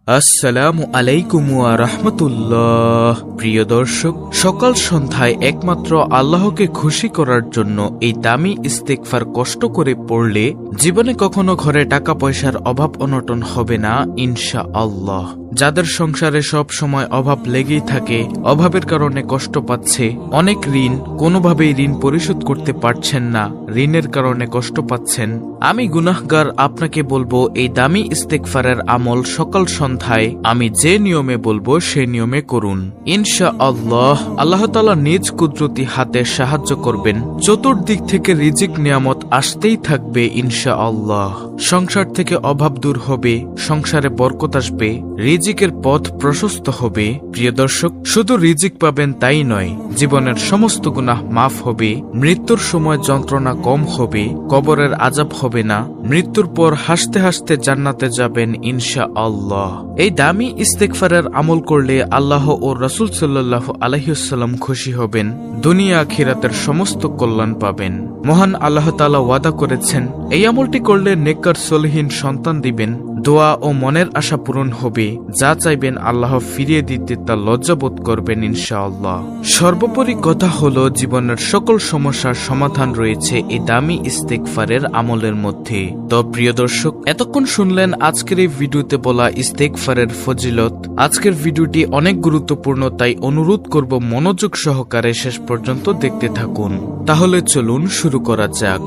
আসসালামু আলাইকুম ওয়া রাহমাতুল্লাহ। প্রিয় দর্শক, সকাল সন্ধ্যায় একমাত্র আল্লাহকে খুশি করার জন্য এই দামি ইস্তেগফার কষ্ট করে পড়লে জীবনে কখনো ঘরে টাকা পয়সার অভাব অনটন হবে না ইনশাআল্লাহ। যাদের সংসারে সব সময় অভাব লেগেই থাকে, অভাবের কারণে কষ্ট পাচ্ছে, অনেক ঋণ, কোনোভাবেই ঋণ পরিশোধ করতে পারছেন না, ঋণের কারণে কষ্ট পাচ্ছেন, আমি গুনাহগার আপনাকে বলবো এই দামি ইস্তেগফারের আমল সকাল সন্ধ্যায় আমি যে নিয়মে বলবো সে নিয়মে করুন। ইনশাআল্লাহ আল্লাহ তাআলা নিজ কুদরতি হাতে সাহায্য করবেন। চতুর্দিক থেকে রিজিক নিয়ামত আসতেই থাকবে ইনশাআল্লাহ। সংসার থেকে অভাব দূর হবে, সংসারে বরকত আসবে, রিজিকের পথ প্রশস্ত হবে। প্রিয় দর্শক, শুধু রিজিক পাবেন তাই নয়, জীবনের সমস্ত গুনাহ মাফ হবে, মৃত্যুর সময় যন্ত্রণা কম হবে, কবরের আযাব হবে না, মৃত্যুর পর হাসতে হাসতে জান্নাতে যাবেন ইনশাআল্লাহ। এই দামি ইস্তেগফারের আমল করলে আল্লাহ ও রাসূল সাল্লাল্লাহু আলাইহি ওয়াসাল্লাম খুশি হবেন, দুনিয়া আখিরাতের সমস্ত কল্যাণ পাবেন। মহান আল্লাহ তাআলা ওয়াদা করেছেন এই আমলটি করলে নেককার সলিহিন সন্তান দিবেন, দোয়া ও মনের আশা পূরণ হবে, যা চাইবেন আল্লাহ ফিরিয়ে দিতে তা লজ্জাবোধ করবেন ইনশাআল্লাহ। সর্বোপরি কথা হলো, জীবনের সকল সমস্যার সমাধান রয়েছে এই দামি ইস্তেগফারের আমলের মধ্যে। তো প্রিয় দর্শক, এতক্ষণ শুনলেন আজকের এই ভিডিওতে বলা ইস্তেগফারের ফজিলত। আজকের ভিডিওটি অনেক গুরুত্বপূর্ণ, তাই অনুরোধ করব মনোযোগ সহকারে শেষ পর্যন্ত দেখতে থাকুন। তাহলে চলুন শুরু করা যাক।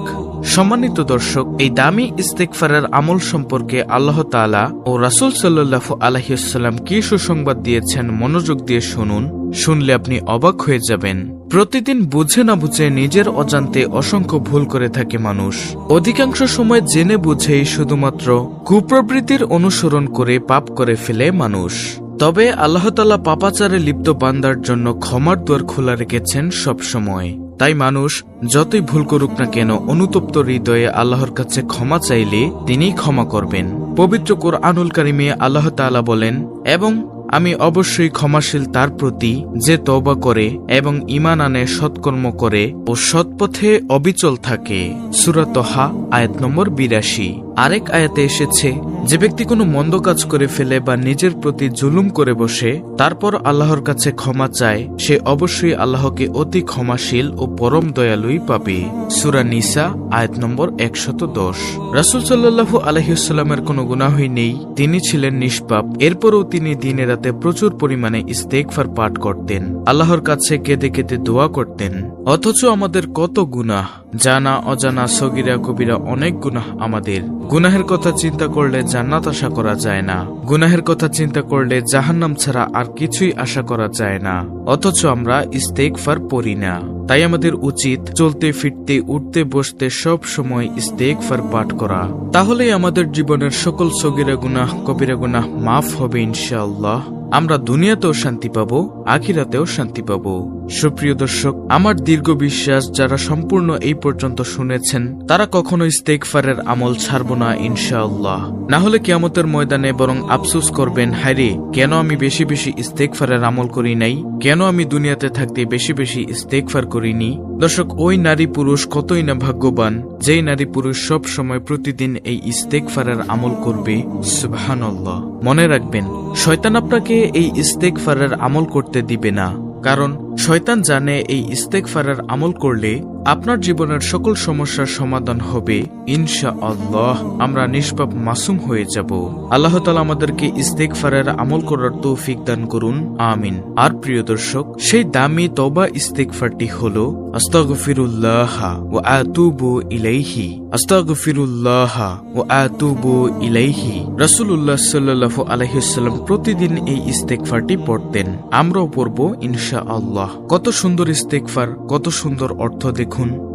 সম্মানিত দর্শক, এই দামি ইস্তেগফারের আমল সম্পর্কে আল্লাহ তাআলা ও রাসূল সাল্লাল্লাহু আলাইহি ওয়াসাল্লাম কি সুসংবাদ দিয়েছেন মনোযোগ দিয়ে শুনুন। শুনলে আপনি অবাক হয়ে যাবেন। প্রতিদিন বুঝে না বুঝে নিজের অজান্তে অসংখ্য ভুল করে থাকে মানুষ। অধিকাংশ সময় জেনে বুঝেই শুধুমাত্র কুপ্রবৃত্তির অনুসরণ করে পাপ করে ফেলে মানুষ। তবে আল্লাহ তাআলা পাপাচারে লিপ্ত বান্দার জন্য ক্ষমার দুয়ার খোলা রেখেছেন সব সময়। তাই মানুষ যতই ভুল করুক না কেন, অনুতপ্ত হৃদয়ে আল্লাহর কাছে ক্ষমা চাইলে তিনিই ক্ষমা করবেন। পবিত্র কোরআনুল কারিমে আল্লাহ তাআলা বলেন, এবং আমি অবশ্যই ক্ষমাশীল তার প্রতি যে তওবা করে এবং ঈমান আনে, সৎকর্ম করে ও সৎপথে অবিচল থাকে। সূরা তাহা আয়াত নম্বর ৮২। আরেক আয়াতে এসেছে, যে ব্যক্তি কোনো মন্দ কাজ করে ফেলে বা নিজের প্রতি জুলুম করে বসে তারপর আল্লাহর কাছে ক্ষমা চায়, সে অবশ্যই আল্লাহকে অতি ক্ষমাশীল ও পরম দয়ালুই পাবে। সূরা নিসা আয়াত নম্বর ১১০। রাসূল সাল্লাল্লাহু আলাইহি ওয়াসাল্লামের কোনো গুনাহই নেই, তিনি ছিলেন নিষ্পাপ। এরপরও তিনি দিনে রাতে প্রচুর পরিমাণে ইস্তেগফার পাঠ করতেন, আল্লাহর কাছে কেঁদে কেঁদে দোয়া করতেন। অথচ আমাদের কত গুনাহ, জানা অজানা, সগীরা কবিরা, অনেক গুনাহ আমাদের। গুনাহের কথা চিন্তা করলে জান্নাত আশা করা যায় না, গুনাহের কথা চিন্তা করলে জাহান্নাম ছাড়া আর কিছুই আশা করা যায় না। অথচ আমরা ইস্তেগফার পড়ি না। তাই আমাদের উচিত চলতে ফিরতে, উঠতে বসতে সব সময় ইস্তেগফার পাঠ করা। তাহলেই আমাদের জীবনের সকল সগীরা গুনাহ, কবিরা গুনাহ মাফ হবে ইনশাআল্লাহ। আমরা দুনিয়াতেও শান্তি পাবো, আখিরাতেও শান্তি পাবো। সুপ্রিয় দর্শক, আমার দীর্ঘ বিশ্বাস যারা সম্পূর্ণ এই পর্যন্ত শুনেছেন তারা কখনো ইস্তেগফারের আমল ছাড়ব না ইনশাআল্লাহ। না হলে কিয়ামতের ময়দানে বরং আফসোস করবেন, হায়রে কেন আমি বেশি বেশি ইস্তেগফারের আমল করি নাই, কেন আমি দুনিয়াতে থাকতে বেশি বেশি ইস্তেগফার করিনি। দর্শক, ওই নারী পুরুষ কতই না ভাগ্যবান যেই নারী পুরুষ সব সময় প্রতিদিন এই ইস্তেগফারের আমল করবে। সুবহানাল্লাহ। মনে রাখবেন, শয়তান আপনাকে এই ইস্তেগফারের আমল করতে দিবে না, কারণ শয়তান জানে এই ইস্তেগফারের আমল করলে আপনার জীবনের সকল সমস্যার সমাধান হবে ইনশাআল্লাহ। আমরা নিষ্পাপ মাসুম হয়ে যাব। আল্লাহ তাআলা আমাদেরকে ইস্তেগফারের আমল করার তৌফিক দান করুন, আমিন। আর প্রিয় দর্শক, সেই দামি তওবা ইস্তেগফারটি হলো আস্তাগফিরুল্লাহ ওয়া আতুবু ইলাইহি, আস্তাগফিরুল্লাহ ওয়া আতুবু ইলাইহি। রাসূলুল্লাহ সাল্লাল্লাহু আলাইহি ওয়াসাল্লাম প্রতিদিন এই ইস্তেগফারটি পড়তেন, আমরাও পড়ব ইনশাআল্লাহ। কত সুন্দর ইস্তেগফার, কত সুন্দর অর্থ দেখুন।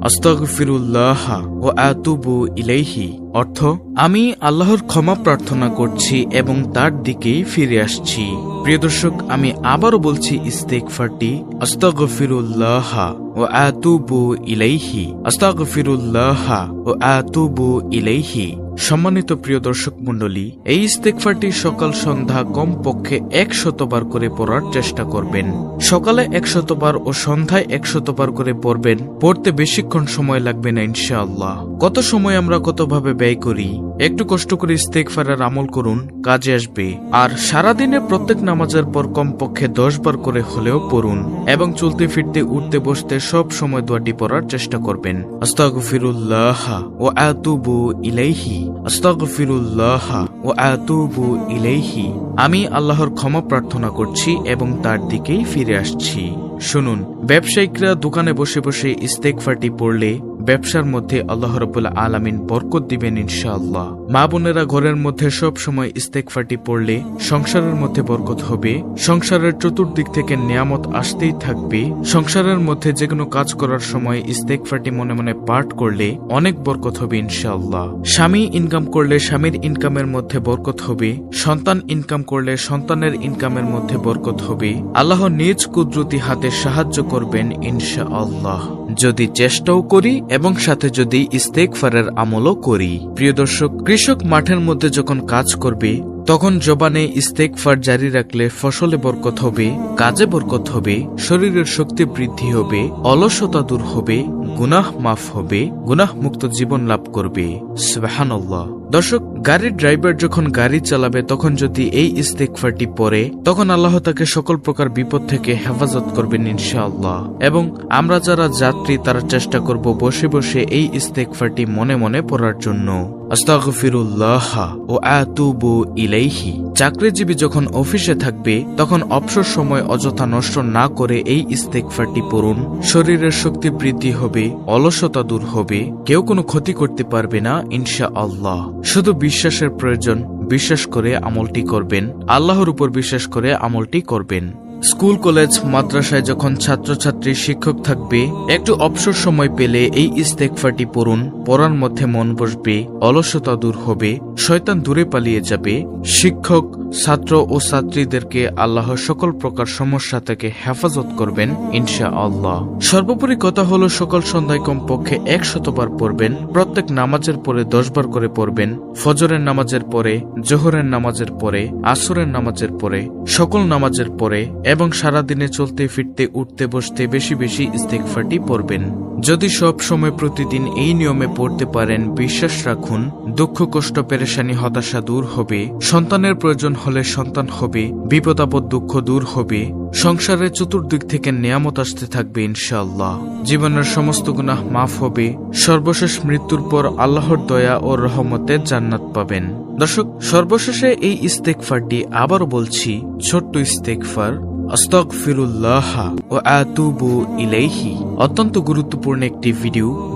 আস্তাগফিরুল্লাহ ওয়া আতুবু ইলাইহি অর্থ, আমি আল্লাহর ক্ষমা প্রার্থনা করছি এবং তার দিকেই ফিরে আসছি। প্রিয় দর্শক, আমি আবারও বলছি ইস্তেগফারটি, আস্তাগফিরুল্লাহ ওয়া আতুবু ইলাইহি, আস্তাগফিরুল্লাহ ওয়া আতুবু ইলাইহি। সম্মানিত প্রিয় দর্শক মণ্ডলী, এই ইস্তেগফারটি সকাল সন্ধ্যা কমপক্ষে 100 বার করে পড়ার চেষ্টা করবেন। সকালে 100 বার ও সন্ধ্যায় 100 বার করে পড়বেন। পড়তে বেশিক্ষণ সময় লাগবে না ইনশাআল্লাহ। কত সময় আমরা কতভাবে ব্যয় করি, একটু কষ্ট করে ইস্তেগফারের আমল করুন, কাজে আসবে। আর সারাদিনে প্রত্যেক নামাজের পর কমপক্ষে 10 বার করে হলেও পড়ুন এবং চলতে ফিরতে উঠতে বসতে সব সময় দোয়াটি পড়ার চেষ্টা করবেন। আস্তাগফিরুল্লাহ ওয়া আতুবু ইলাইহি, আস্তাগফিরুল্লাহ ওয়া আতুবু ইলাইহি। আমি আল্লাহর ক্ষমা প্রার্থনা করছি এবং তার দিকেই ফিরে আসছি। শুনুন, ব্যবসায়িকরা দোকানে বসে বসে ইস্তেগফারটি পড়লে ব্যবসার মধ্যে আল্লাহ রাব্বুল আলামিন বরকত দিবেন ইনশাআল্লাহ। মা বোনেরা ঘরের মধ্যে সব সময় ইস্তেগফারটি পড়লে সংসারের মধ্যে বরকত হবে। সংসারের চতুর্দিক থেকে নিয়ামত আসতেই থাকবে। সংসারের মধ্যে যে কোনো কাজ করার সময় ইস্তেগফারটি মনে মনে পাঠ করলে অনেক বরকত হবে ইনশাআল্লাহ। স্বামী ইনকাম করলে স্বামীর ইনকামের মধ্যে বরকত হবে। সন্তান ইনকাম করলে সন্তানের ইনকামের মধ্যে বরকত হবে। আল্লাহ নিজ কুদরতি হাতে সাহায্য করবেন ইনশাআল্লাহ, যদি চেষ্টাও করি এবং সাথে যদি ইস্তেগফারের আমলও করি। প্রিয় দর্শক, কৃষক মাঠের মধ্যে যখন কাজ করবে তখন জবানে ইস্তেগফার জারি রাখলে ফসলে বরকত হবে, কাজে বরকত হবে, শরীরের শক্তি বৃদ্ধি হবে, অলসতা দূর হবে, গুনাহ মাফ হবে, গুনাহ মুক্ত জীবন লাভ করবে। সুবহানাল্লাহ। দর্শক, গাড়ির ড্রাইভার যখন গাড়ি চালাবে তখন যদি এই ইস্তেগফারটি পড়ে তখন আল্লাহ তাকে সকল প্রকার বিপদ থেকে হেফাজত করবেন ইনশাআল্লাহ। এবং আমরা যারা যাত্রী তারা চেষ্টা করব বসে বসে এই ইস্তেগফারটি মনে মনে পড়ার জন্য। আস্তাগফিরুল্লাহ ওয়া আতুবু ইলাইহি। চাকরিজীবী যখন অফিসে থাকবে তখন অবসর সময় অযথা নষ্ট না করে এই ইস্তেগফারটি পড়ুন। শরীরের শক্তি বৃদ্ধি হবে, অলসতা দূর হবে, কেউ কোনো ক্ষতি করতে পারবে না ইনশাআল্লাহ। শুধু বিশ্বাসের প্রয়োজন, বিশ্বাস করে আমলটি করবেন। আল্লাহর উপর বিশ্বাস করে আমলটি করবেন। স্কুল কলেজ মাদ্রাসায় যখন ছাত্রছাত্রী শিক্ষক থাকবে একটু অবসর সময় পেলে এই ইস্তেগফারটি পড়ুন। পড়ার মধ্যে মন বসবে, অলসতা দূর হবে, শয়তান দূরে পালিয়ে যাবে। শিক্ষক, ছাত্র ও ছাত্রীদেরকে আল্লাহ সকল প্রকার সমস্যা থেকে হেফাজত করবেন ইনশাআল্লাহ। সর্বোপরি কথা হলো সকাল সন্ধ্যায় কমপক্ষে 100 বার পড়বেন। প্রত্যেক নামাজের পরে 10 বার করে পড়বেন। ফজরের নামাজের পরে, জোহরের নামাজের পরে, আসরের নামাজের পরে, সকল নামাজের পরে এবং সারাদিনে চলতে ফিরতে উঠতে বসতে বেশি বেশি ইস্তেগফারটি পড়বেন। যদি সব সময় প্রতিদিন এই নিয়মে পড়তে পারেন, বিশ্বাস রাখুন দুঃখ কষ্ট পেরেশানি হতাশা দূর হবে, সন্তানের প্রয়োজন হলে সন্তান হবে, বিপদ আপদ দুঃখ দূর হবে, সংসারের চতুর্দিক থেকে নিয়ামত আসতে থাকবে ইনশাআল্লাহ। জীবনের সমস্ত গুনাহ মাফ হবে, সর্বশেষ মৃত্যুর পর আল্লাহর দয়া ও রহমতে জান্নাত পাবেন। দর্শক, সর্বশেষে এই ইস্তেগফারটি আবারও বলছি, ছোট্ট ইস্তেগফার, আস্তাগফিরুল্লাহ ওয়া আতুবু ইলাইহি। অত্যন্ত গুরুত্বপূর্ণ একটি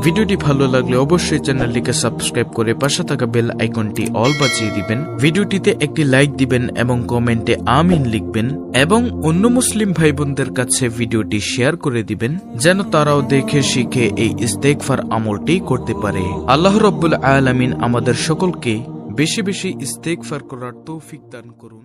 ভিডিওটি ভালো লাগলে অবশ্যই চ্যানেলটিকে সাবস্ক্রাইব করে পাশে থাকা বেল আইকনটি অল বাজিয়ে দিবেন। ভিডিওটিতে একটি লাইক দিবেন এবং কমেন্টে আমিন লিখবেন এবং অন্য মুসলিম ভাই বোনদের কাছে ভিডিওটি শেয়ার করে দিবেন যেন তারাও দেখে শিখে এই ইস্তেগফার আমলটি করতে পারে। আল্লাহ রাব্বুল আলামিন আমাদের সকলকে বেশি বেশি ইস্তেগফার করার তৌফিক দান করুন।